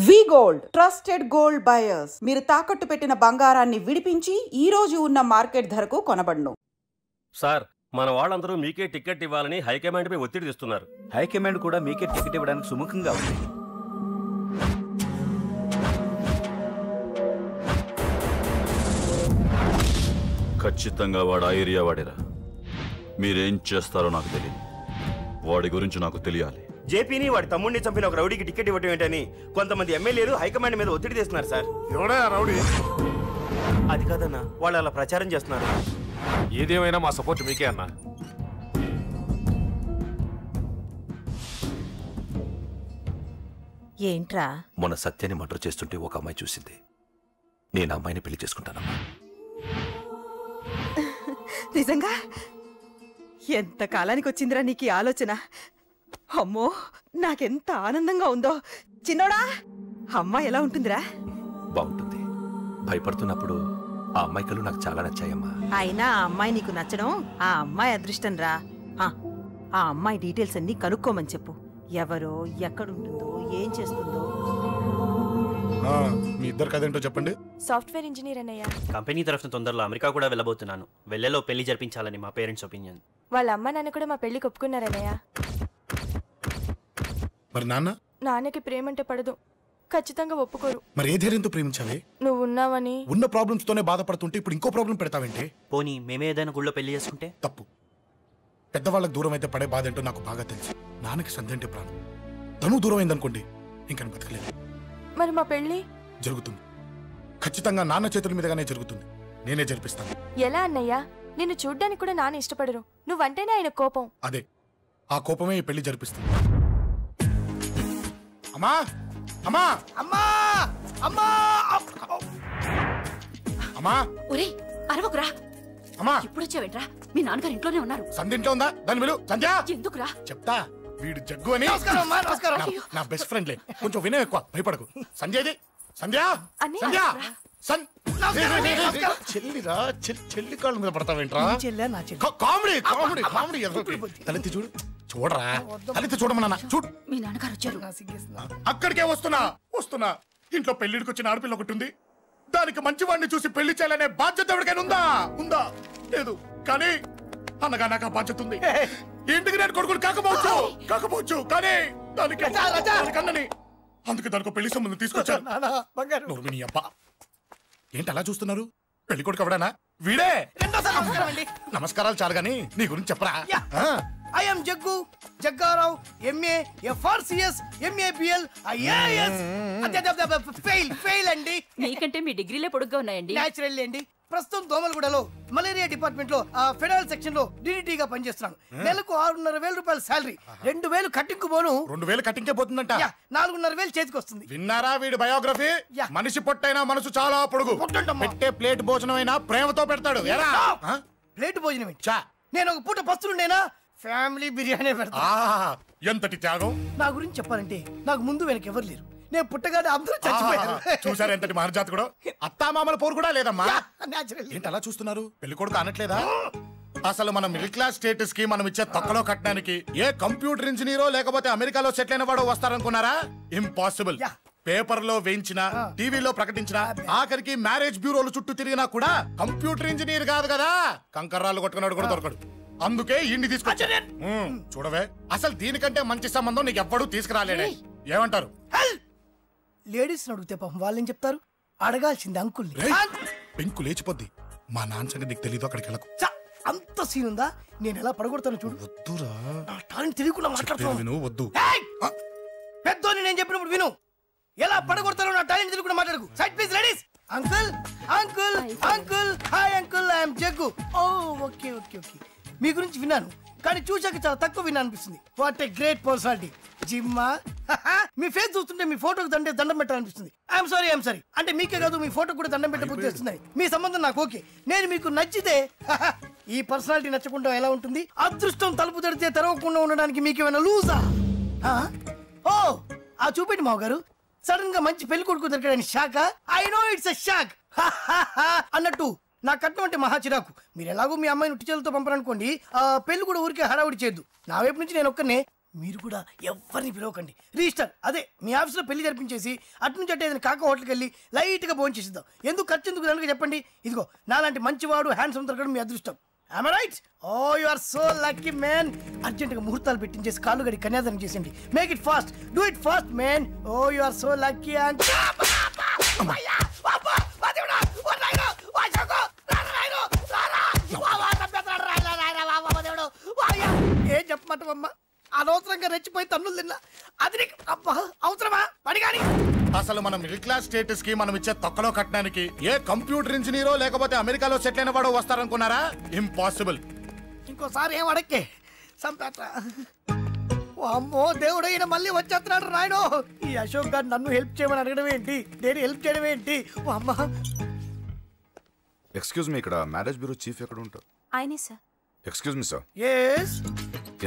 వి gold trusted gold buyers. మీరు తాకట్టు పెట్టిన బంగారాన్ని విడిపించి ఈ రోజు ఉన్న మార్కెట్ ధరకు కొనబడును. సార్, మన వాళ్ళందరూ మీకే టికెట్ ఇవ్వాలని హైకమాండ్ పై ఒత్తిడి తెస్తున్నారు. హైకమాండ్ కూడా మీకే టికెట్ ఇవ్వడానికి సుముఖంగా ఉంది. ఖచ్చితంగా వాడు ఆ ఏరియా వాడేరా. మీరేం చేస్తారో నాకు తెలియదు. వాడి గురించి నాకు తెలియాలి. జేపీని వాడి తమ్ముడిని చంపిన ఒక రౌడీకి టికెట్ ఇవ్వటం ఏంటని కొంతమంది ఎమ్మెల్యేలు హైకమాండ్ మీద ఒత్తిడి తెస్తున్నారు సార్. ఎవడా రౌడీ? అది కాదన్నా, వాళ్ళు అలా ప్రచారం చేస్తున్నారు. ఏదేమైనా మా సపోర్ట్ మీకే అన్నా. ఏంట్రా? మొన్న సత్యాన్ని మర్డర్ చేస్తుంటే ఒక అమ్మాయి చూసింది. నేను అమ్మాయిని పెళ్లి చేసుకుంటానమ్మా. నిజంగా? ఎంత కాలానికి వచ్చిందిరా నీకు ఆలోచన? అమ్మో, నాకెంత ఆనందంగా ఉందో. చిన్నోడా, అమ్మాయి ఎలా ఉంటుందిరా? బాగుంటుంది. భయపడుతున్నప్పుడు ఆ అమ్మాయి కళ్ళు నాకు చాలా నచ్చాయమ్మా. అయినా ఆ అమ్మాయి నీకు నచ్చడం ఆ అమ్మాయి అదృష్టం రా. ఆ అమ్మాయి డీటెయిల్స్ అన్ని కనుక్కోమని చెప్పు. ఎవరో, ఎక్కడుంటుందో, ఏం చేస్తుందో. మీ ఇద్దరు కదేంటో చెప్పండి. సాఫ్ట్వేర్ ఇంజనీర్ అన్నయ్య. కంపెనీ తరఫున తొందరలో అమెరికా కూడా వెళ్ళబోతున్నాను. వెళ్ళేలో పెళ్లి జరిపించాలని మా పేరెంట్స్ ఒపీనియన్. వాళ్ళ అమ్మ నాన్న కూడా మా పెళ్లికి ఒప్పుకున్నారన్నయ్య. మరి నాన్న? నాన్నకి ప్రేమ అంటే పడదు, ఖచ్చితంగా ఒప్పుకోరు. మరి ఏ ధైర్యంతో ప్రేమించావే? నువ్వు ఉన్నావని. ఉన్న ప్రాబ్లమ్స్ తోనే బాధపడుతుంటే ఇప్పుడు ఇంకో ప్రాబ్లం పెడతావేంటి? పోనీ మేమే ఏదైనా గుళ్ళో పెళ్లి చేసుకుంటే? తప్పు. పెద్దవాళ్ళకి దూరం అయితే పడే బాధ ఏంటో నాకు బాగా తెలుసు. నాన్నకి సంధ్య అంటే ప్రాణం. తను దూరం అయిందనుకోండి, ఇంకా బతకలేదు. మరి మా పెళ్లి జరుగుతుంది. ఖచ్చితంగా నాన్న చేతుల మీదగానే జరుగుతుంది. నేనే జరిపిస్తాను. ఎలా అన్నయ్య? నిన్ను చూడ్డానికి కూడా నాన్న ఇష్టపడరు. నువ్వంటేనే ఆయన కోపం. అదే, ఆ కోపమే ఈ పెళ్లి జరిపిస్తుంది. అమ్మా అమ్మా అమ్మా అమ్మా అమ్మా! ఒరే అరవకురా. అమ్మా ఇప్పుడు వచ్చావేంట్రా? మీ నాన్నగారు ఇంట్లోనే ఉన్నారు. సంధ్య ఇంట్లో ఉందా? దాని విలు. సంధ్య! ఎందుకురా? చెప్తా. వీడు జగ్గు అని నా బెస్ట్ ఫ్రెండ్లే. కొంచెం వినయం ఎక్కువ, భయపడకు. సంధ్యది. సంధ్య! సంధ్య! చెల్లిరా, చెల్లి కాళ్ళ మీద పడతావేంట్రా? Comedy comedy comedy. తలెత్తి చూడు. చూడరా, తలెత్తి చూడమన్నా. చూడు, మీ నాన్నగారు వచ్చారు. అక్కడికే వస్తున్నా వస్తున్నా. ఇంట్లో పెళ్లిడికి వచ్చిన ఆడపిల్ల ఒకటి ఉంది. దానికి మంచివాడిని చూసి పెళ్లి చేయాలనే బాధ్యత ఎవరికైనా ఉందా? ఉందా? లేదు. కానీ అనగా నాకు ఆ బాధ్యత ఉంది. ఇంటికి నేను కొడుకుని కాకపోవచ్చు కానీ దానికి అన్నని. అందుకే దానికి పెళ్లి సంబంధం తీసుకొచ్చాను. నీ అబ్బా ఏంటి అలా చూస్తున్నారు? పెళ్లి కొడుకు ఎవడానా? వీడే. నమస్కారాలు చాలు గాని నీ గురించి చెప్పరా. I'm Jaggu Jaggarao, MA, FRCS, MABL, IAS. Fail అండి. మీకంటే మీ డిగ్రీలే పొడుగ్గా ఉన్నాయండి. న్యాచురల్ అండి. ప్రస్తుతం దోమలగూడలో మలేరియా డిపార్ట్మెంట్ లో ఫెడరల్ సెక్షన్ లో DDT గా పనిచేస్తున్నాను. నెలకు 6,500 రూపాయల శాలరీ. 2,000 కట్టింగ్ పోను. 2,000 కట్టింగ్కే పోతుందంట. 4,500 చేతికి వస్తుంది. విన్నారా వీడి బయోగ్రఫీ? మనిషి పొట్టైనా మనసు చాలా పొడుగు. పెట్టే ప్లేట్ భోజనం అయినా ప్రేమతో పెడతాడు. ప్లేట్ భోజనం ఏంటి? నేను ఒక పూట పస్తులుండేనా? ఫ్యామిలీ బిర్యానీ పెడతా. ఎంతటి త్యాగం! నా గురించి చెప్పాలంటే నాకు ముందు వెనక ఎవరు లేరు. నేను పుట్టగానే అందరూ చచ్చిపోయారు. చూసారు ఎంతటి మహర్జాత్ కూడా. అత్తామామల పోరు కూడా లేదమ్మా. ఏంటి అలా చూస్తున్నారు? పెళ్లి కొడుకు అనట్లేదా? అసలు మన మిడిల్ క్లాస్ స్టేటస్ కి మనం ఇచ్చే తొక్కలో కట్టడానికి ఏ కంప్యూటర్ ఇంజనీరో లేకపోతే అమెరికాలో సెటిల్ అయిన వాడు వస్తారనుకున్నారా? ఇంపాసిబుల్. పేపర్ లో వేయించిన, టీవీలో ప్రకటించిన, ఆఖరికి మ్యారేజ్ బ్యూరోలు చుట్టూ తిరిగినా కూడా కంప్యూటర్ ఇంజనీర్ కాదు కదా, కంకర్రాలు కొట్టుకున్నాడు కూడా దొరకడు. అందుకే ఇండి తీసుకొచ్చా. చూడవే, అసలు దీనికంటే మంచి సంబంధం నీకు ఎవ్వడూ తీసుకురాలేడే. ఏమంటారు? లేడీస్ అడిగితే పాపం వాళ్ళేం చెప్తారు? అడగాల్సింది అంకుల్ని. పెంకు లేచిపోద్ది. మా నాన్న సంగతి నీకు తెలీదు. అక్కడికి వెళ్ళకు. అంత సీన్ ఉందా? నేను ఎలా పడగొడతాను చూడు. వద్దురా, తెలియకుండా మాట్లాడుతున్నాను. వద్దు. పెద్దోని నేను చెప్పినప్పుడు విను. ఎలా పడగొడతారో నా టాలెంట్ తెలియకుండా మాట్లాడకు. Side please ladies. Uncle uncle uncle. Hi uncle, I'm Jaggu. Okay okay okay. మీ గురించి విన్నాను కానీ చూశాక చాలా తక్కువ విన్నా అనిపిస్తుంది. What a great personality. జిమ్మా, మీ ఫేస్ చూస్తుంటే మీ ఫోటోకి దండం పెట్టాలనిపిస్తుంది. ఐఎమ్ సారీ అంటే మీకే కాదు, మీ ఫోటో కూడా దండం పెట్టే బుద్ధి వస్తున్నాయి. మీ సంబంధం నాకు ఓకే. నేను మీకు నచ్చితే ఈ పర్సనాలిటీ నచ్చకుండా ఎలా ఉంటుంది? అదృష్టం తలుపు తెరితే తెరవకుండా ఉండడానికి మీకేమైనా లూజా? ఆ చూపెట్టి మావ గారు. సడన్ గా మంచి పెళ్లి కొడుకు దొరికాడని shock. I know it's a shock అన్నట్టు నా కట్నం అంటే మహా చిరాకు. మీరు ఎలాగో మీ అమ్మాయిని ఉట్టి చేతులతో పంపరనుకోండి, పెళ్లి కూడా ఊరికే హడావుడి చేయొద్దు. నా వైపు నుంచి నేను ఒక్కనే మీరు కూడా ఎవరిని పిలవకండి. రిజిస్టర్ అదే మీ ఆఫీస్లో పెళ్లి జరిపించేసి అటు నుంచి అంటే ఏదైనా కాక హోటల్కి వెళ్ళి లైట్గా భోజనం చేసిద్దాం. ఎందుకు ఖర్చు ఎందుకు కనుక చెప్పండి. ఇదిగో నాలాంటి మంచివాడు హ్యాండ్సమ్ దొరకడం మీ అదృష్టం. Am I right? Oh, you are so lucky, man. అర్జెంట్గా ముహూర్తాలు పెట్టించేసి కాళ్ళు గడి కన్యాదానం చేసేయండి. Make it fast. Do it fast, man. Oh, you are so lucky. ఏం చెప్పమంటావమ్మా? అనవసరంగా రెచ్చిపోయి తన్నులు తిన్నా. అది నీకు అవసరమా? పని కానీ అసలు మన మిడిల్ క్లాస్ స్టేటస్ కి మనం ఇచ్చే తొక్కలో కట్టడానికి ఏ కంప్యూటర్ ఇంజనీరో లేకపోతే అమెరికాలో సెటిల్ అయిన వాడు వస్తారనుకున్నారా? ఇంపాసిబుల్. ఇంకోసారి ఏం అడక్కే సంపేట. అమ్మో దేవుడు, ఈయన మళ్ళీ వచ్చేస్తున్నాడు రాయను. ఈ అశోక్ గారు నన్ను హెల్ప్ చేయమని అడగడం ఏంటి, నేను హెల్ప్ చేయడం ఏంటి? అమ్మ ఎక్స్క్యూజ్ మీ, ఇక్కడ మ్యారేజ్ బ్యూరో చీఫ్ ఎక్కడ ఉంటారు? ఆయనే sir. Excuse me sir. Yes.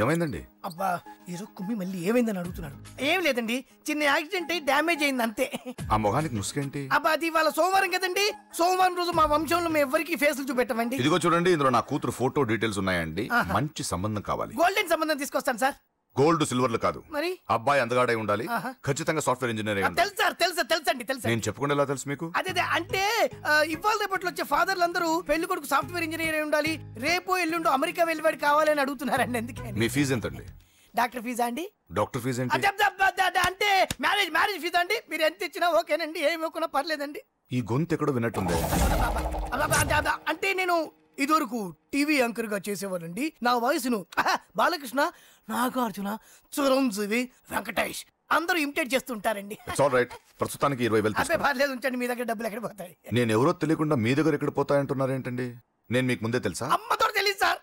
ఏమైందండి? అబ్బా ఈరోజు కుమ్మి మళ్ళీ ఏమైందని అడుగుతున్నాడు. ఏం లేదండి, చిన్న యాక్సిడెంట్ అయ్యి డ్యామేజ్ అయింది అంతే. ఆ మొహానికి ముసుకేంటి? అబ్బా అది వాళ్ళ సోమవారం కదండి. సోమవారం రోజు మా వంశంలో మేము ఎవరికి ఫేసులు చూపెట్టమండి. ఇదిగో చూడండి, ఇందులో నా కూతురు ఫోటో డీటెయిల్స్ ఉన్నాయండి. మంచి సంబంధం కావాలి. గోల్డెన్ సంబంధం తీసుకొస్తాను సార్. గోల్డ్ సిల్వర్లు కాదు, మరి అబ్బాయి అందగాడై ఉండాలి. ఖచ్చితంగా సాఫ్ట్వేర్ ఇంజనీర్. తెలుసు సార్, తెలుసండి. నేను చెప్పకుండా ఎలా తెలుసు మీకు? అదే అంటే ఇవాళ రేపట్లో వచ్చే ఫాదర్లు అందరూ పెళ్లి కొడుకు సాఫ్ట్వేర్ ఇంజనీర్ అయి ఉండాలి, రేపు ఎల్లుండి అమెరికా వెళ్ళివాడు కావాలి అని అడుగుతున్నారండి. అందుకే. మీ ఫీజు ఎంతండి? డాక్టర్ ఫీజా అండి? డాక్టర్ ఫీజు ఏంటి? అంటే మ్యారేజ్ ఫీజా అండి. మీరు ఎంత ఇచ్చినా ఓకేనండి, ఏమి ఇవ్వకున్నా పర్లేదండి. ఈ గొంతు ఎక్కడో విన్నట్టుంది. అంటే నేను ఇదివరకు టీవీ యాంకర్ గా చేసేవాళ్ళండి. నా వయసును బాలకృష్ణ, నాగార్జున, చిరంజీవి, వెంకటేష్ అందరూ ఇమిటేట్ చేస్తుంటారండి. ప్రస్తుతానికి 20,000. అదే పర్లేదు, ఉంచండి. మీ దగ్గర డబ్బులు ఎక్కడ పోతాయి? నేను ఎవరో తెలియకుండా మీ దగ్గర ఎక్కడ పోతాయంటున్నారేంటండి? నేను మీకు ముందే తెలుసా? అమ్మతో తెలియదు సార్.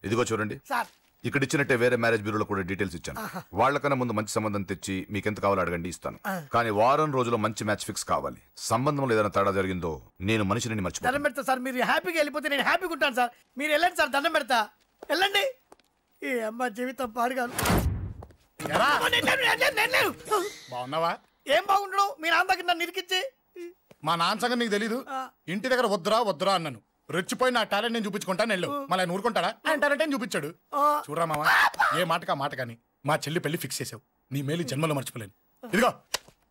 ఇదిగో చూడండి సార్, ఇక్కడ ఇచ్చినట్టే వేరే మ్యారేజ్ బ్యూరోలో కూడా డీటెయిల్స్ ఇచ్చాను. వాళ్ళకన్నా ముందు మంచి సంబంధం తెచ్చి మీకు ఎంత కావాలో అడగండి, ఇస్తాను. కానీ వారం రోజుల్లో మంచి మ్యాచ్ ఫిక్స్ కావాలి. సంబంధంలో ఏదైనా తేడా జరిగిందో నేను మనిషిని మర్చిపోతాను. దండం పెడతా సార్. మీరు హ్యాపీగా వెళ్ళిపోతే నేను హ్యాపీగా ఉంటాను సార్. మీరు వెళ్ళండి సార్, దండం పెడతా. వెళ్ళండి. ఈ అమ్మ జీవితం పాడుగాను. బాగున్నావా? ఏం బాగుండడం? మీ నాన్న దగ్గర నన్ను ఇరికిచ్చి. మా నాన్న సంగతి నీకు తెలీదు. ఇంటి దగ్గర వద్దురా అన్నాను. రెచ్చిపోయి నా టాలెంట్ నేను చూపించుకుంటాను. వెళ్ళు. మళ్ళీ ఆయన ఊరుకుంటాడా? ఆయన టాలెంట్ చూపించాడు. చూడరా మావా, ఏ మాటకా మాట కానీ మా చెల్లి పెళ్లి ఫిక్స్ చేసావు. నీ మేలు జన్మలో మర్చిపోలేను. ఇదిగో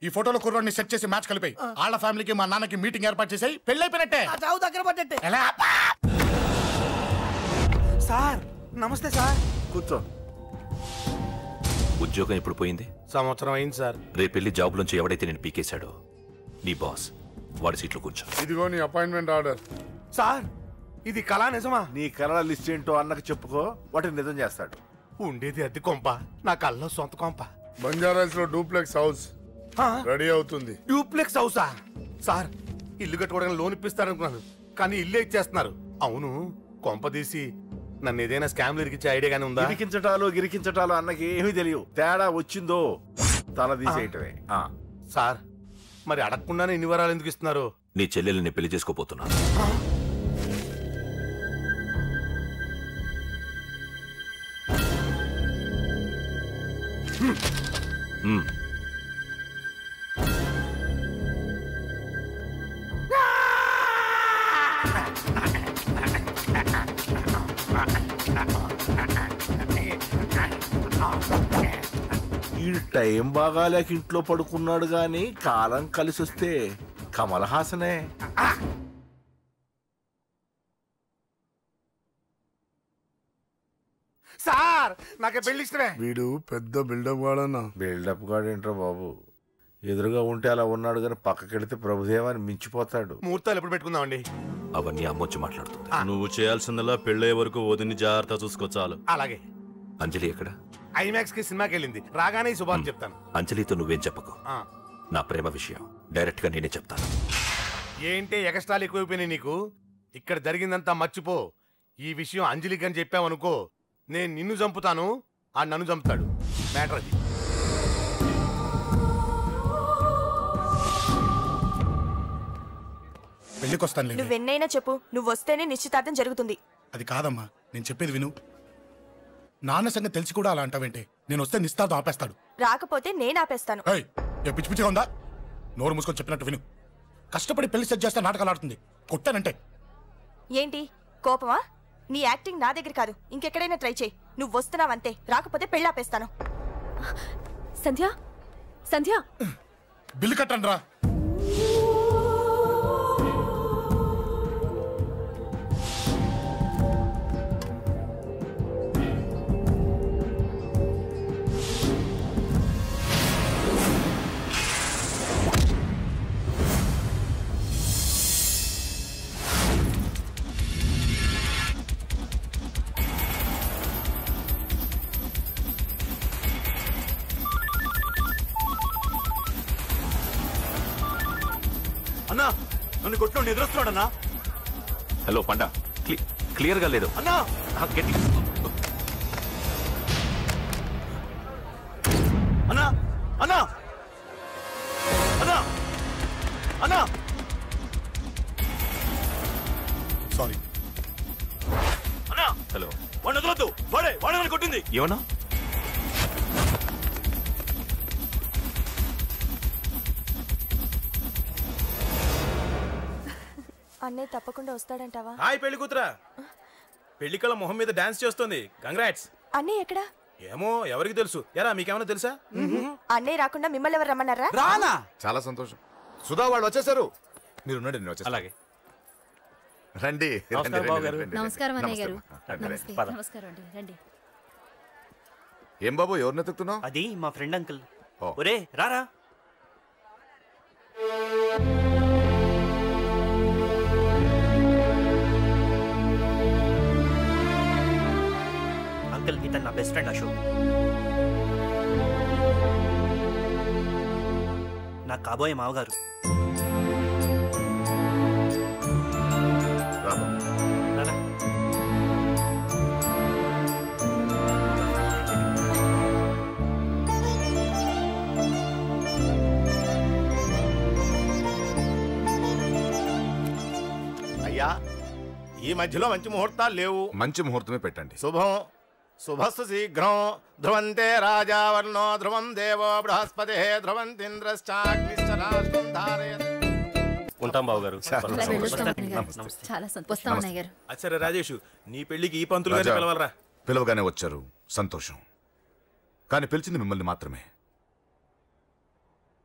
ఈ ఫోటోలో కుర్రాడిని సెట్ చేసి మ్యాచ్ కలిపాయి. వాళ్ళ ఫ్యామిలీకి మా నాన్నకి మీటింగ్ ఏర్పాటు చేసాయి. పెళ్లి అయిపోయినట్టే. చావు దగ్గర పడ్డట్టే. సార్ నమస్తే సార్. కూర్చో. ఉద్యోగం ఎప్పుడు పోయింది? సంవత్సరం అయింది సార్. రేపెళ్ళి జాబ్ నుంచి ఎవడైతే నేను పీకేశాడో నీ బాస్, వాడి సీట్లో కూర్చో. ఇదిగో నీ అపాయింట్మెంట్ ఆర్డర్. సార్ ఇది కళా నిజమా? నీ కళల లిస్ట్ ఏంటో అన్నకు చెప్పుకో, వాటిని నిజం చేస్తాడు. ఉండేది అద్దె కొంప, నా కళ్ళలో సొంత కొంప. బంజారాస్ లో డూప్లెక్స్ హౌస్ రెడీ అవుతుంది. డూప్లెక్స్ హౌసా? సార్ ఇల్లు కట్టుకోవడానికి లోన్ ఇప్పిస్తారనుకున్నాను, కానీ ఇల్లే ఇచ్చేస్తున్నారు. అవును, కొంప తీసి నన్ను ఏదైనా స్కామ్ ఇరికించే ఐడియా గానీ ఉందా? గిరికించటాలు అన్నకి ఏమీ తెలియవు. తేడా వచ్చిందో తల తీసేయటమే. సార్ మరి అడగకుండానే ఇన్ని వరాలు ఎందుకు ఇస్తున్నారు? నీ చెల్లెల్ని పెళ్లి చేసుకోపోతున్నా. ఈ టైం బాగాలేక ఇంట్లో పడుకున్నాడు గాని కాలం కలిసి వస్తే కమల్ హాసనే. సార్ నాకే పెళ్లి ఇష్టమే. వీడు పెద్ద బిల్డప్ వాడన్నా. బిల్డప్ గాడేంట్రా బాబు, ఎదురుగా ఉంటే అలా ఉన్నాడు కానీ పక్కకెడితే ప్రభుదేవాన్ని మించిపోతాడు. ముహూర్తాలు ఎప్పుడు పెట్టుకుందామండి? అవన్నీ అమ్మొచ్చి మాట్లాడుతుంది. నువ్వు చేయాల్సిందలా పెళ్ళయ్యే వరకు వదిని జాగ్రత్త చూసుకో చాలు. అలాగే. అంజలి ఎక్కడ? ఐమాక్స్ కి సినిమాకి వెళ్ళింది, రాగానే శుభాన్ని చెప్తాను. అంజలితో నువ్వేం చెప్పకు. నా ప్రేమ విషయం డైరెక్ట్ గా నేనే చెప్తాను. ఏంటి ఎగస్ట్రాలు ఎక్కువైపోయినాయి నీకు? ఇక్కడ జరిగిందంతా మర్చిపో. ఈ విషయం అంజలికి అని చెప్పావనుకో, నేను నిన్ను చంపుతాను, ఆ నన్ను చంపుతాడు. మ్యాటర్ అది. పెళ్లికొస్తాను. నువ్వెన్నైనా చెప్పు, నువ్వు వస్తేనే నిశ్చితార్థం జరుగుతుంది. అది కాదమ్మా, నేను చెప్పేది విను. నాన్న సంగతి తెలిసి కూడా అలా అంటావేంటే? నేను వస్తే నిస్తార్థం ఆపేస్తాడు. రాకపోతే నేను ఆపేస్తాను. పిచ్చి పిచ్చిగా ఉందా? నోరు మూసుకొని చెప్పినట్టు విను. కష్టపడి పెళ్లి సెట్ చేస్తే నాటకాలు ఆడుతుంది. కొట్టానంటే ఏంటి కోపమా? నీ యాక్టింగ్ నా దగ్గర కాదు, ఇంకెక్కడైనా ట్రై చేయి. నువ్వు వస్తున్నావంతే, రాకపోతే పెళ్ళాపేస్తాను. సంధ్య సంధ్య బిల్లు కట్టండి రా. అన్నా నన్ను కొట్టుకోండి ఎదురొస్తున్నాడన్నా. హలో పండా, క్లియర్ గా లేదు అన్నా. గట్టి అన్నా అన్నా అన్నా అన్నా. సారీ అన్నా. హలో, వాడిని వదలొద్దు. వాడే నన్ను కొట్టింది. ఏమన్నా? అన్నయ్య తప్పకుండా వస్తాడంటావా? హాయ్ పెళ్లి కూతురా. పెళ్లికల మొహం మీద డాన్స్ చేస్తుంది. కంగ్రాట్స్. అన్నయ్య ఎక్కడా? ఏమో ఎవరికి తెలుసు. ఎరా మీకేమైనా తెలుసా? అన్నయ్య రాకుండా మిమ్మల్ని ఎవరు రమ్మన్నారా? రానా? చాలా సంతోషం. సుధా వాళ్ళు వచ్చేసారు. మీరు ఉండండి, నేను వచ్చేస్తాను. అలాగే. రండి. నమస్కారం అన్నయ్య గారు. నమస్కారం అండి. రండి. ఏం బాబు, ఎవరిని ఎత్తుకుతున్నావు? అది మా ఫ్రెండ్ అంకుల్. ఒరే రారా. అంకుల్, ఇతను నా బెస్ట్ ఫ్రెండ్ అశోక్. నా కాబోయే మావగారు. అయ్యా, ఈ మధ్యలో మంచి ముహూర్తాలు లేవు. మంచి ముహూర్తమే పెట్టండి. శుభం శుభస్సు శీఘ్రం. ధ్రువంతే రాజావర్ణో ధ్రువం దేవో బృహస్పతి ధ్రువంతింద్రశ్చాగ్నిశ్చ రాష్ట్రం ధారయత్. ఉంటాం బాబు గారు. చాలా సంతోషం అన్నయ్య గారు. అచ్చరే రాజేష్, నీ పెళ్లికి ఈ పంతులు గారిని పిలవాలరా. పిలవగానే వచ్చారు, సంతోషం. కానీ పిలిచింది మిమ్మల్ని మాత్రమే.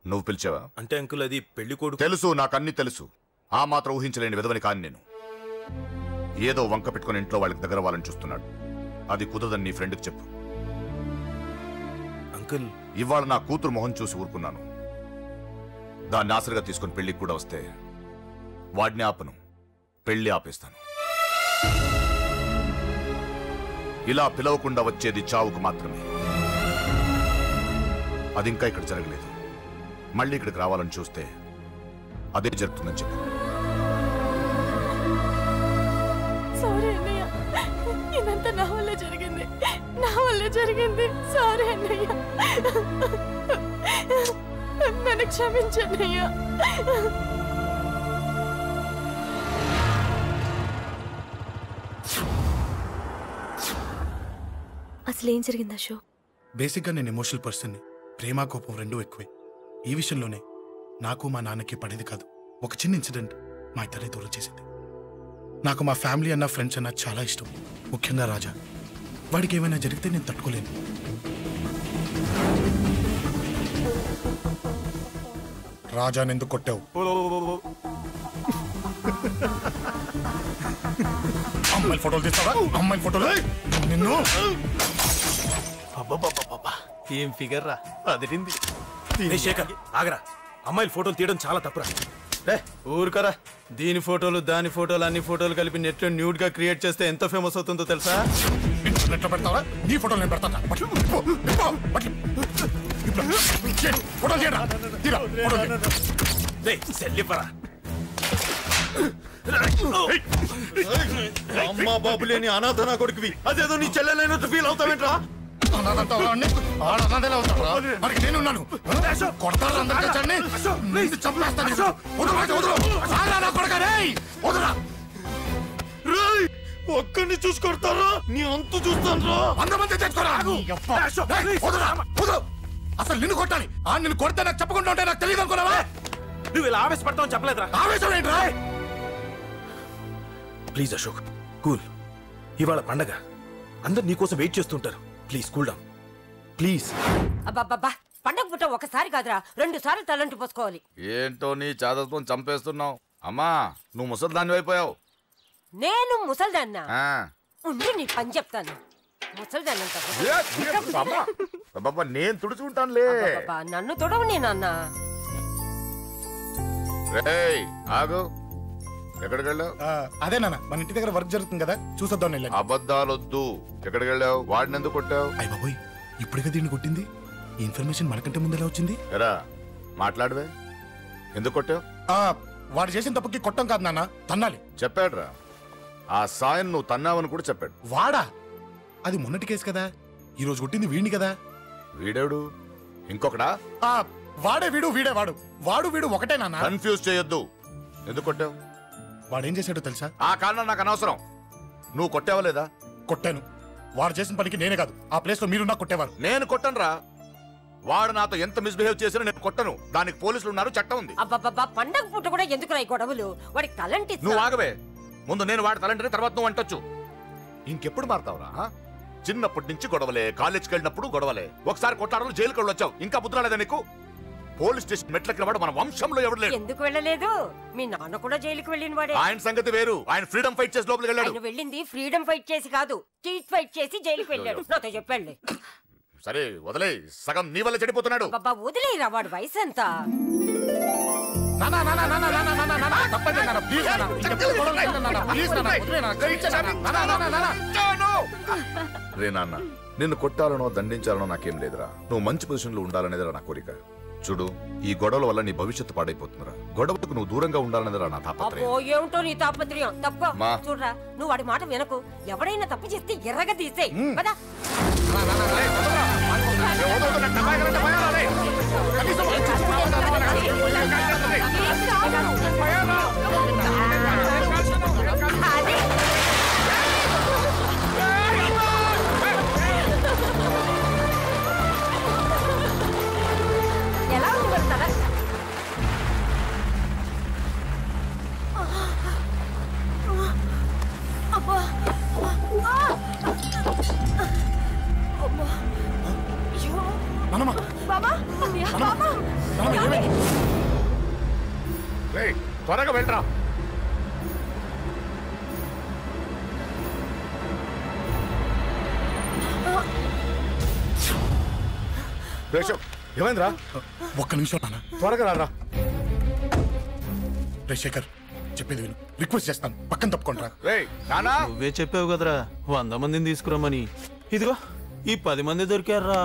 నువ్వు పిలిచావా? అంటే అంకుల్, అది పెళ్లి కొడుకు. తెలుసు, నాకు అన్ని తెలుసు. ఆ మాత్రం ఊహించలేని విధవని కాని నేను. ఏదో వంక పెట్టుకుని ఇంట్లో వాళ్ళకి దగ్గర వాళ్ళని చూస్తున్నాడు. అది కుదరదని నీ ఫ్రెండ్కి చెప్పు. అంకుల్, ఇవాళ నా కూతురు మొహం చూసి ఊరుకున్నాను. దాన్ని ఆసరిగా తీసుకుని పెళ్లికి కూడా వస్తే వాడిని ఆపను, పెళ్లి ఆపేస్తాను. ఇలా పిలవకుండా వచ్చేది చావుకు మాత్రమే. అది ఇంకా ఇక్కడ జరగలేదు. మళ్ళీ ఇక్కడికి రావాలని చూస్తే అదే జరుగుతుందని చెప్పు. సారీ అన్నయ్య, ఇదంతా నా వల్ల జరిగింది. సారీ అన్నయ్య, నన్ను క్షమించన్నయ్య. అసలు ఏం జరిగింది అశోక్? బేసిక్గా నేను ఎమోషనల్ పర్సన్ని. ప్రేమ కోపం రెండూ ఎక్కువే. ఈ విషయంలోనే నాకు మా నాన్నకి పడేది కాదు. ఒక చిన్న ఇన్సిడెంట్ మా ఇద్దరిని దూరం చేసింది. నాకు మా ఫ్యామిలీ అన్న, ఫ్రెండ్స్ అన్న చాలా ఇష్టం. ముఖ్యంగా రాజా. వాడికి ఏమైనా జరిగితే నేను తట్టుకోలేను. రాజాని ఎందుకు కొట్టావు? అమ్మాయిల ఫోటోలు తీస్తావా? అమ్మాయిల ఫోటోలు నిన్ను. ఏం ఫిగర్ రా, అదిరింది. శేఖర్ ఆగరా, అమ్మాయిల ఫోటోలు తీయడం చాలా తప్పురా. ఊరుకరా, దీని ఫోటోలు దాని ఫోటోలు అన్ని ఫోటోలు కలిపి నెట్ లో న్యూడ్ గా క్రియేట్ చేస్తే ఎంత ఫేమస్ అవుతుందో తెలుసా? నెట్ లో పెడతావా? నీ ఫోటోలు నేను పెడతా. అమ్మా బాబు లేని అనాథ నా కొడుకువి, అదేదో నీ చెల్లెలైనట్టు ఫీల్ అవుతావేంట్రా? నేనున్నాను. ఒక్కడిని చూసి కొడతారా? నీ అంతు చూస్తాను. అసలు నిన్ను కొట్టాలి. నిన్ను కొడితే నాకు చెప్పకుండా ఉంటే నాకు తెలియదు అనుకున్నావా? నువ్వు ఇలా ఆవేశపడతావు చెప్పలేదురా. ఆవేశం ఏంట్రా? Please Ashok, cool. ఇవాళ పండగ, అందరు నీకోసం వెయిట్ చేస్తుంటారు. Please cool down. ప్లీజ్. అబ్బబ్బబ్బా, పండగ పుట్ట ఒకసారి కాదురా 2 సార్లు తలంటి పోసుకోవాలి. ఏంటో నీ చాదత్వం చంపేస్తున్నావు. అమ్మా నువ్వు ముసలిదాన్ని అయిపోయావు. నేను ముసల్దాన్నా? ఉండి నీ పని చెప్తాను. ముసల్దాన్నంత నేను తుడుచుకుంటానులే. నన్ను తొడవు నేనన్న. ఆగు, ఎక్కడికి వెళ్ళావు? అదే నాన్న, మన ఇంటి దగ్గర వర్క్ జరుగుతుంది కదా, చూసొద్దాం. అబద్ధాలొద్దు. ఎక్కడికి వెళ్ళావు? వాడిని ఎందుకు కొట్టావు? అయ్య బాబోయ్, ఇప్పుడుగా దీన్ని కొట్టింది. ఈ ఇన్ఫర్మేషన్ మనకంటే ముందు ఎలా వచ్చింది? ఎరా మాట్లాడవే, ఎందుకు కొట్టావు? వాడు చేసిన తప్పుకి కొట్టం కాదు నాన్న, తన్నాలి. చెప్పాడురా, ఆ సాయం నువ్వు తన్నావని కూడా చెప్పాడు. వాడా? అది మొన్నటి కేసు కదా, ఈ రోజు కొట్టింది వీడిని కదా. వీడేడు ఇంకొకడా? వాడే వీడు, వీడే వాడు. వాడు వీడు ఒకటే నాన్న. కన్ఫ్యూజ్ చేయొద్దు. ఎందుకు కొట్టావు? వాడేం చేశాడో తెలుసా? ఆ కారణం నాకు అనవసరం. నువ్వు కొట్టావా లేదా? కొట్టాను. వాడు చేసిన పనికి నేనే కాదు, ఆ ప్లేస్ లో మీరు నాకు కొట్టేవారు. నేను కొట్టనురా. వాడు నాతో ఎంత మిస్బిహేవ్ చేసినా నేను కొట్టను. దానికి పోలీసులు ఉన్నారు, చట్టం ఉంది. అబ్బబ్బబ్బా, పండగ పుట్ట కూడా ఎందుకు రాయి గొడవలు? వాడికి తలంటి. నువ్వు ఆగవే. ముందు నేను వాడి తలంటే తర్వాత నువ్వు అంటొచ్చు. ఇంకెప్పుడు మారుతావురా? చిన్నప్పటి నుంచి గొడవలే, కాలేజ్కి వెళ్ళినప్పుడు గొడవలే. ఒకసారి కొట్లాడలు జైలుకి వచ్చావు, ఇంకా బుద్ధి రాలేదా నీకు? పోలీస్ స్టేషన్ మెట్లకి వాడు మన వంశంలో ఎవడు లేడు. ఎందుకు వెళ్ళలేదు? మీ నాన్న కూడా జైలుకి వెళ్ళిన వాడే. ఆయన సంగతి వేరు. ఆయన ఫ్రీడమ్ ఫైట్ చేసి లోపలికి వెళ్ళాడు. ఆయన వెళ్ళింది ఫ్రీడమ్ ఫైట్ చేసి కాదు, స్ట్రీట్ ఫైట్ చేసి జైలుకి వెళ్ళాడు. నాతో చెప్పండి. సరే వదిలే, సగం నీ వల్ల చెడిపోతున్నాడు. బాబా వదిలేరా, వాడు వయసు ఎంత? రే నాన్న, నిన్ను కొట్టాలనో దండించాలనో నాకేం లేదురా. నువ్వు మంచి పొజిషన్ లో ఉండాలనేదిరా నా కోరిక. చూడు, ఈ గొడవల వల్ల నీ భవిష్యత్తు పాడైపోతుందిరా. గొడవకు నువ్వు దూరంగా ఉండాలనేదిరా నా తాపత్రయం. ఏమిటో నీ తాపత్రయం? తప్ప చూడరా, నువ్వు వాడి మాట వినకు. ఎవరైనా తప్పు చేస్తే ఎర్రగా తీసేయ్. కదా ఎలా ఉంది మరి తల? త్వరగా వెళ్ళరా. ఏమైందిరా? ఒక్క నిమిషం నాన్న, త్వరగా రారా. రే శేఖర్, చెప్పేది విను. రిక్వెస్ట్ చేస్తాను, పక్కన తప్పుకుంటారా. నువ్వే చెప్పావు కదరా 100 మందిని తీసుకురమ్మని. ఇదిగో ఈ 10 మంది దొరికారా.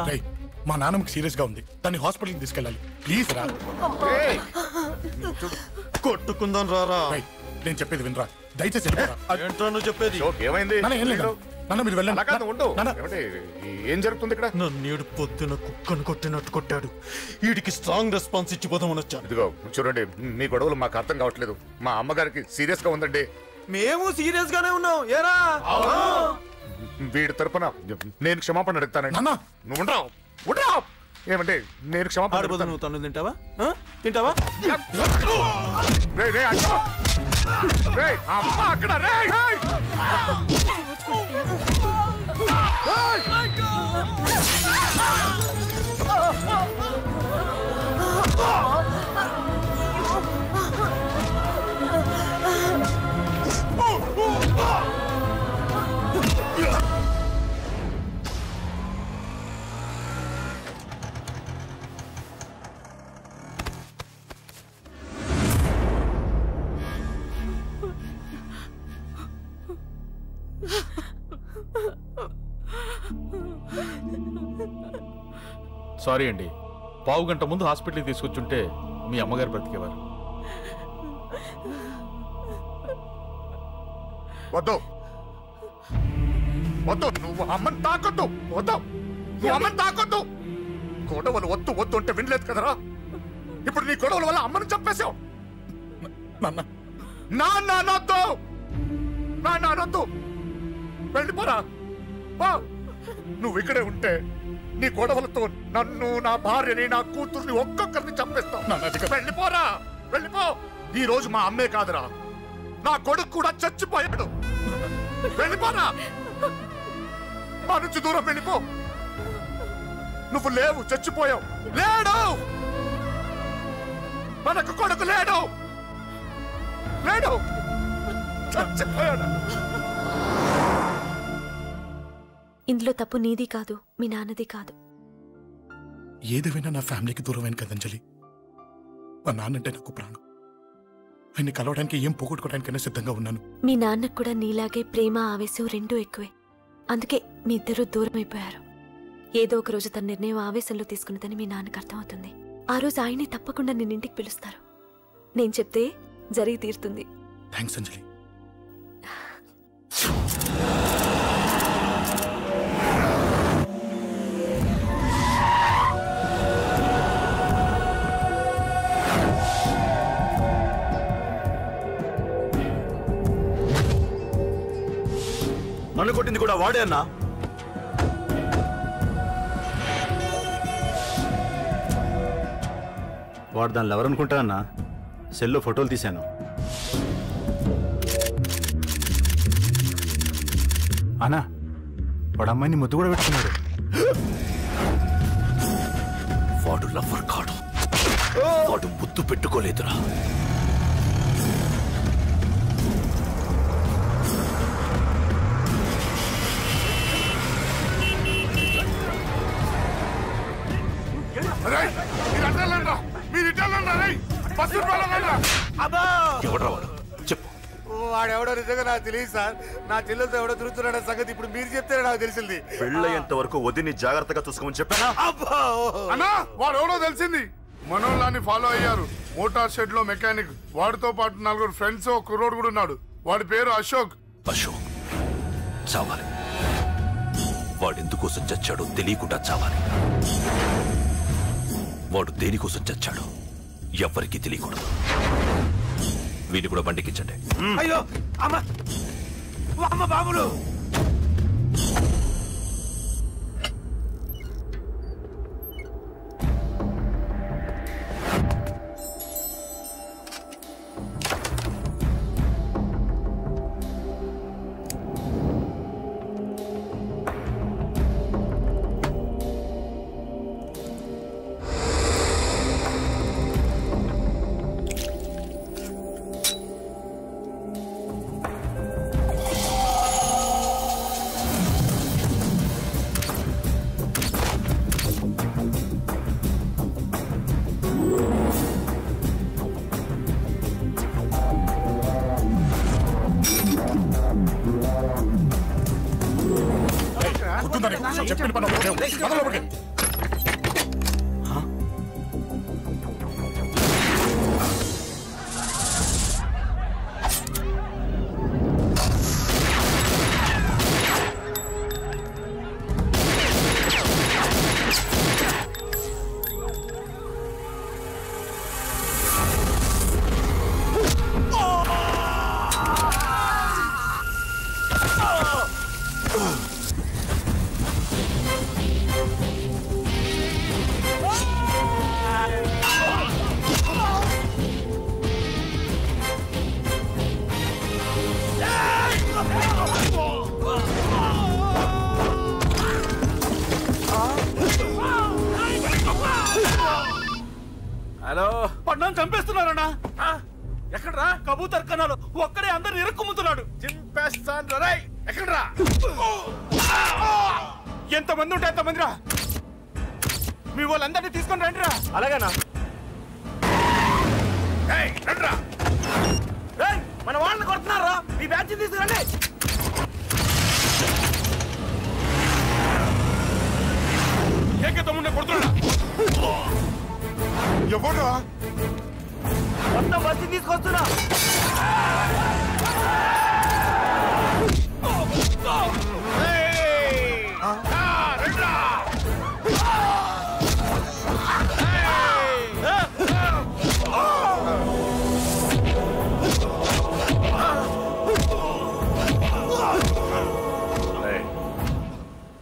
మా నాన్నకి సీరియస్ గా ఉంది, దాన్ని హాస్పిటల్కి తీసుకెళ్ళాలి. ప్లీజ్ రా. కొట్టుకుందాం రారా. నేను చెప్పేది వినరా, దయచేసి ఏంట్రా నువ్వు చెప్పేది? ఏమైంది? ఏం లేదు నాన్న, మీరు వెళ్ళండి. ఏం జరుగుతుంది ఇక్కడ? నన్ను పొద్దున కుక్కను కొట్టినట్టు కొట్టాడు. వీడికి స్ట్రాంగ్ రెస్పాన్స్ ఇచ్చిపోదామని వచ్చాను. ఇదిగో చూడండి, మీ గొడవలు మాకు అర్థం కావట్లేదు. మా అమ్మగారికి సీరియస్ గా ఉందండి. మేము సీరియస్ గానే ఉన్నాం. ఏరా వీడి తరపున నేను క్షమాపణ అడుగుతానండి. నువ్వు ఉండరావు. ఏమంటే నేను క్షమాపణ అడుగుతా. నువ్వు తను తింటావా? తింటావా? అక్కడ సారీ అండి, పావు గంట ముందు హాస్పిటల్కి తీసుకొచ్చుంటే మీ అమ్మగారు బ్రతికేవారు. వద్దు వద్దు, నువ్వు అమ్మని తాకొద్దు. వద్దు, నువ్వు అమ్మని తాకొద్దు. గొడవలు వద్దు వద్దు అంటే వినలేదు కదరా. ఇప్పుడు నీ గొడవల వల్ల అమ్మని చంపేశావు. నాన్నొద్దు, వెళ్ళిపోరా. నువ్వు ఇక్కడే ఉంటే నీ గొడవలతో నన్ను, నా భార్యని, నా కూతుర్ని ఒక్కొక్కరిని చంపేస్తావు. వెళ్ళిపోరా, వెళ్ళిపో. ఈ రోజు మా అమ్మే కాదురా, నా కొడుకు కూడా చచ్చిపోయాడు. వెళ్ళిపోరా, మా నుంచి దూరం వెళ్ళిపో. నువ్వు లేవు, చచ్చిపోయావు. లేడు, మనకు కొడుకు లేడు, లేడు, చచ్చిపోయాడు. ఇందులో తప్పు నీది కాదు, మీ నాన్నది కాదు. ఏదేమైనా నా ఫ్యామిలీకి దూరమైన కదంజలి. మా నాన్నంటే నాకు ప్రాణం. ఆయన్ని కలవడానికి ఏం పోగొట్టుకోవడానికైనా సిద్ధంగా ఉన్నాను. మీ నాన్నకు కూడా నీలాగే ప్రేమ ఆవేశం రెండూ ఎక్కువే. అందుకే మీ ఇద్దరూ దూరం అయిపోయారు. ఏదో ఒక రోజు తన నిర్ణయం ఆవేశంలో తీసుకున్నదని మీ నాన్నకు అర్థమవుతుంది. ఆ రోజు ఆయనే తప్పకుండా నిన్నింటికి పిలుస్తారు. నేను చెప్తే జరిగి తీరుతుంది. థ్యాంక్స్ అంజలి. నన్ను కొట్టింది కూడా వాడే అన్నా. వాడు దానిలో ఎవరనుకుంటా అన్నా, సెల్లో ఫోటోలు తీశాను. అన్నా వాడు అమ్మాయిని ముద్దు కూడా పెట్టుకున్నాడు. వాడు లవ్వర్ కాడు, వాడు ముద్దు పెట్టుకోలేదురా. ఎవడ్రా వాడు? చెప్పు. వాడెవడో నిజంగా నాకు తెలియదు సార్. నా చెల్లెలతో ఎవడో తిరుగుతున్నాడ సంగతి ఇప్పుడు మీరు చెప్తే నాకు తెలిసింది. పెళ్ళయ్యేంత వరకు వదిని జాగ్రత్తగా చూసుకోమని చెప్పానా? అన్నా వాడు ఎవడో తెలిసింది. మనోళ్ళని ఫాలో అయ్యారు. మోటార్ షెడ్ లో మెకానిక్, వాడితో పాటు 4 ఫ్రెండ్స్, ఒక కుర్రోడు కూడా ఉన్నాడు. వాడి పేరు అశోక్. అశోక్ చావాలి. వాడెందుకోసం చచ్చాడో తెలియకుండా చావాలి. వాడు దేనికోసం చచ్చాడో ఎవ్వరికీ తెలియకూడదు. వీడిని కూడా బండికించండి. అయ్యో అమ్మ, అమ్మ బాబులు. చెప్పిన పని ఒకటి. హలో, పడ్డాను చంపేస్తున్నారన్నా. ఎక్కడ్రా కబూతర్ కన్నాలు? ఒక్కడే అందరిని ఇరుక్కుమ్ముతున్నాడు. చింపేస్తాను రై. ఎక్కడ్రా? ఎంతమంది ఉంటే ఎంతమంది రా. మీ వాళ్ళందరినీ తీసుకొని రండిరా. అలాగేనా? రండిరా. మన వాళ్ళని కొడుతున్నారా? మీ బ్యాచ్ తీసుకురండి. తమ్ముడిని కొడుతున్నా. ఎవరు మొత్తం బస్సు తీసుకొస్తున్నా.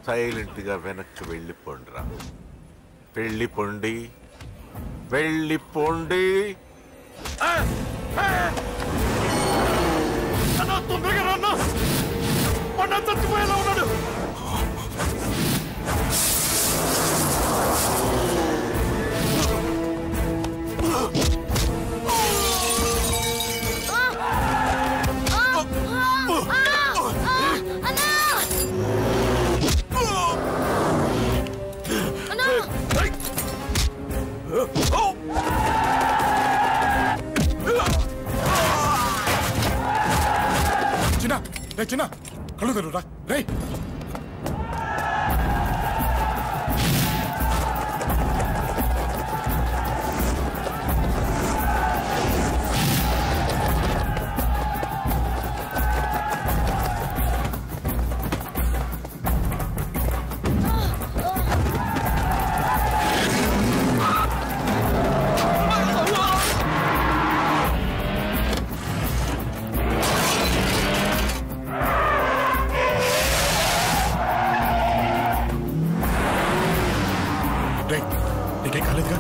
సైలెంట్ గా వెనక్కి వెళ్ళిపోండిరా. వెళ్ళిపోండి, వెళ్ళిపోండి. తొందరగా రన్నా. చచ్చిపోయేలా ఉన్నాడు. చిన్న రే చిన్న కళ్ళు తెరురా రే నీకేం కాలేదుగా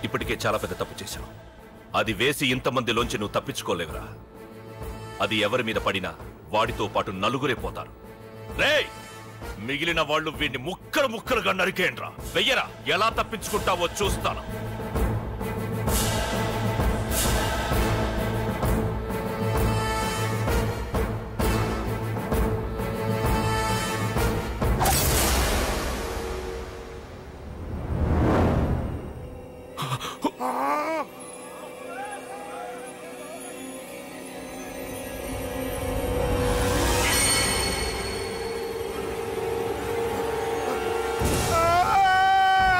ఇప్పటికే చాలా పెద్ద తప్పు చేశావు. అది వేసి ఇంతమందిలోంచి నువ్వు తప్పించుకోలేవురా. అది ఎవరి మీద పడినా వాడితో పాటు నలుగురే పోతారు. రేయ్, మిగిలిన వాళ్ళు వీడిని ముక్కలు ముక్కలుగా నరికేయండ్రా. వెయ్యరా, ఎలా తప్పించుకుంటావో చూస్తాను.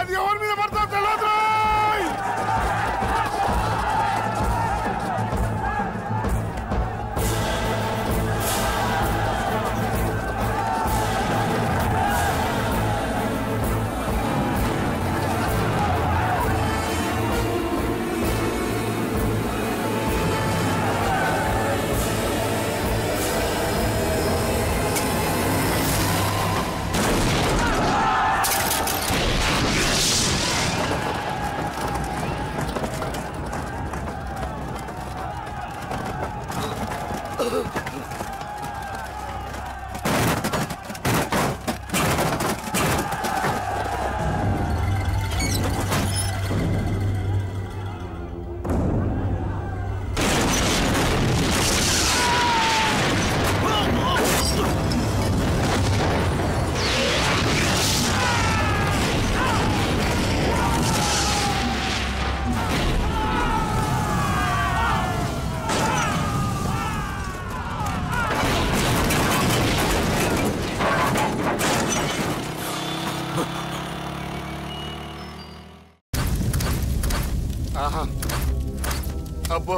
అది ఎవరి మీద పడతావు తెలియదు. అబ్బో